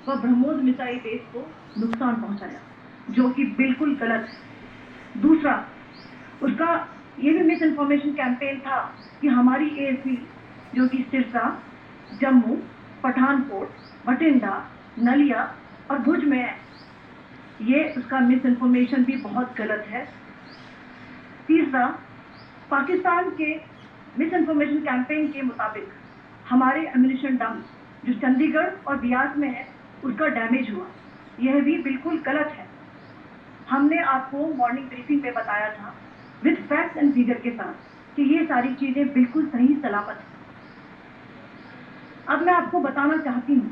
व BrahMos missile base को नुकसान पहुंचाया, जो कि बिल्कुल गलत है। दूसरा, उसका ये भी मिस इन्फॉर्मेशन कैंपेन था कि हमारी एयरफील्ड जो कि सिरसा, जम्मू, पठानकोट, बठिंडा, नलिया और भुज में है, ये उसका मिस इन्फॉर्मेशन भी बहुत गलत है। तीसरा, पाकिस्तान के मिस इन्फॉर्मेशन कैंपेन के मुताबिक हमारे एम्यूनिशन डंप जो चंडीगढ़ और बियास में है उसका डैमेज हुआ, यह भी बिल्कुल गलत है। हमने आपको मॉर्निंग ब्रीफिंग में बताया था विद फैक्ट्स एंड फिगर के साथ कि ये सारी चीजें बिल्कुल सही सलामत है। अब मैं आपको बताना चाहती हूँ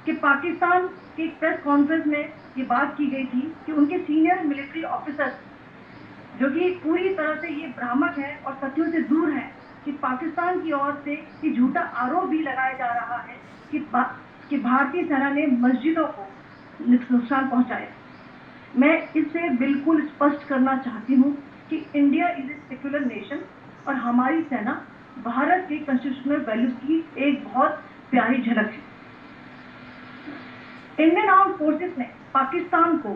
कि पाकिस्तान की प्रेस कॉन्फ्रेंस में ये बात की गई थी कि उनके सीनियर मिलिट्री ऑफिसर्स जो कि पूरी तरह से ये भ्रामक है और सत्यों से दूर है कि पाकिस्तान की ओर से ये झूठा आरोप भी लगाया जा रहा है कि भारतीय सेना ने मस्जिदों को नुकसान पहुंचाया। मैं इससे बिल्कुल स्पष्ट करना चाहती हूँ कि India is a secular nation और हमारी सेना भारत के कॉन्स्टिट्यूशनल वैल्यूज की एक बहुत प्यारी झलक है। इंडियन आर्म फोर्सेस ने पाकिस्तान को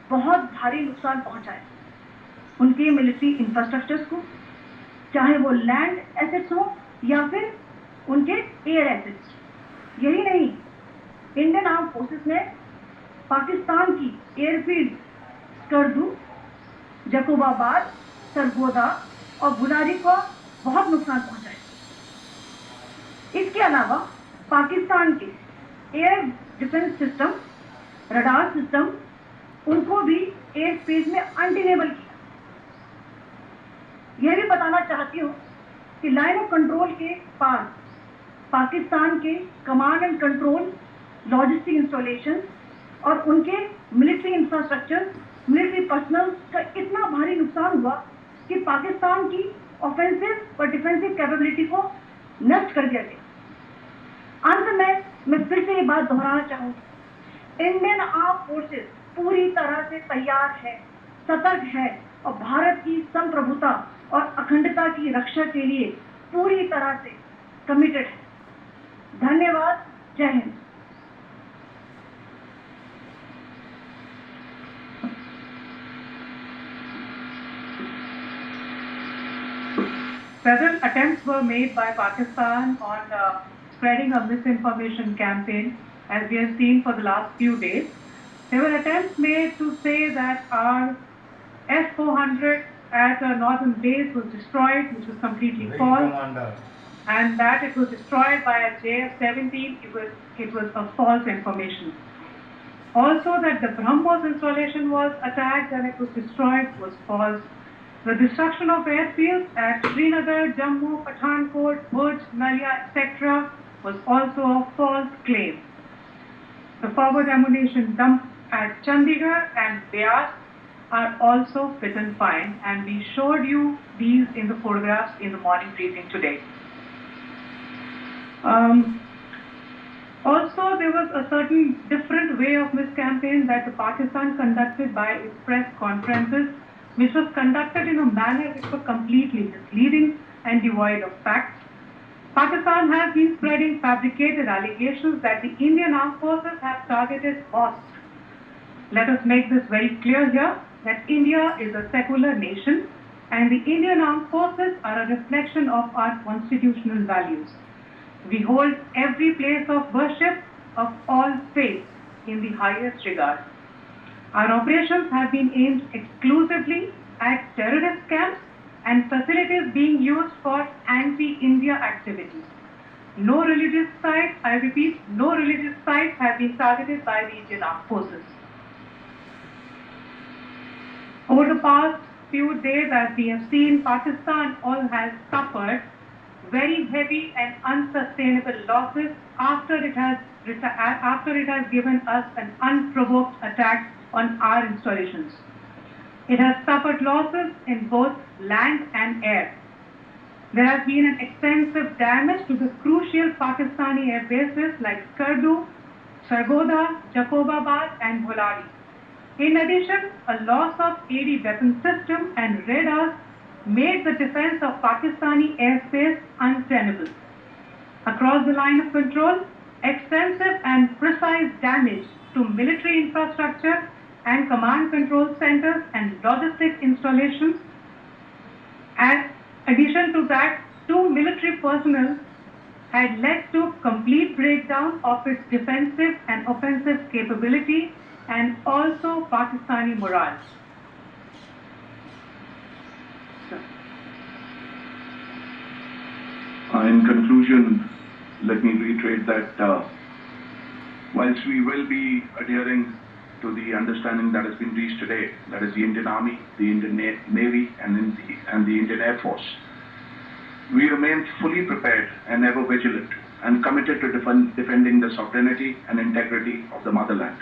बहुत भारी नुकसान पहुंचाया, उनके मिलिट्री इंफ्रास्ट्रक्चर्स को, चाहे वो लैंड एसेट्स हो या फिर उनके एयर एसेट्स। यही नहीं, इंडियन आर्म फोर्सेस ने पाकिस्तान की एयरफील्ड स्कर्दू, जकोबाबाद, सरगोदा और बुलारी को बहुत नुकसान पहुंचाया। इसके अलावा पाकिस्तान के air defence system, radar system, उनको भी एयर स्पेस में अनडिनेबल किया। यह भी बताना चाहती हूँ कि लाइन ऑफ कंट्रोल के पास पाकिस्तान के command and control, logistic installation और उनके मिलिट्री इंफ्रास्ट्रक्चर, मिलिट्री पर्सनल का इतना भारी नुकसान हुआ कि पाकिस्तान की ऑफेंसिव और डिफेंसिव कैपेबिलिटी को नष्ट कर दिया गया। अंत में मैं फिर से ये बात दोहराना चाहूंगी, इंडियन आर्म फोर्सेस पूरी तरह से तैयार है, सतर्क है और भारत की संप्रभुता और अखंडता की रक्षा के लिए पूरी तरह से कमिटेड है। धन्यवाद। जय Hind. Several attempts were made by Pakistan on spreading a misinformation campaign, as we have seen for the last few days. There were attempts made to say that our S-400 at a northern base was destroyed, which was completely false, and that it was destroyed by a JF-17. It was a false information. Also, that the BrahMos installation was attacked and it was destroyed was false. The destruction of airfields at Srinagar, Jammu, Pathankot, Bhuj, Nalia, etc. was also a false claim. The forward ammunition dump at Chandigarh and Beas are also fit and fine, and we showed you these in the photographs in the morning briefing today. Also, there was a certain different way of miscampaign that the Pakistan conducted by its press conferences, which was conducted in a manner which was completely misleading and devoid of facts. Pakistan has been spreading fabricated allegations that the Indian armed forces have targeted mosques. Let us make this very clear here that India is a secular nation and the Indian armed forces are a reflection of our constitutional values. We hold every place of worship of all faiths in the highest regard. Our operations have been aimed exclusively at terrorist camps and facilities being used for anti-India activities. No religious sites, I repeat, no religious sites have been targeted by the Indian armed forces. Over the past few days, as we have seen, Pakistan all has suffered very heavy and unsustainable losses after it has given us an unprovoked attack on our installations. It has suffered losses in both land and air. There has been an extensive damage to the crucial Pakistani air bases like Skardu, Sargodha, Jacobabad and Bholari. In addition, a loss of AD weapon system and radars made the defense of Pakistani airspace untenable. Across the line of control, extensive and precise damage to military infrastructure and command control centers and logistic installations. And addition to that, 2 military personnel had led to complete breakdown of its defensive and offensive capability and also Pakistani morale. In conclusion, let me reiterate that whilst we will be adhering to the understanding that has been reached today, that is the Indian Army, the Indian Navy, and the Indian Air Force, we remain fully prepared and ever vigilant and committed to defending the sovereignty and integrity of the motherland.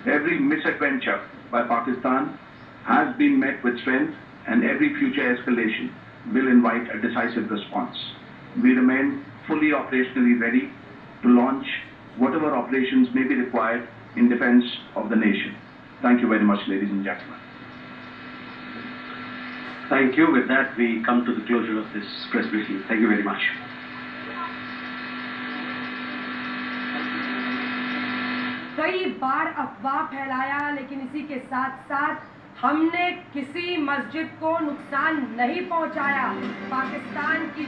Every misadventure by Pakistan has been met with strength, and every future escalation will invite a decisive response. We remain fully operationally ready to launch whatever operations may be required in defense of the nation. Thank you very much, ladies and gentlemen. Thank you. With that, we come to the closure of this press briefing. Thank you very much. कई बार अफवाह फैलाया, लेकिन इसी के साथ साथ हमने किसी मस्जिद को नुकसान नहीं पहुंचाया। पाकिस्तान की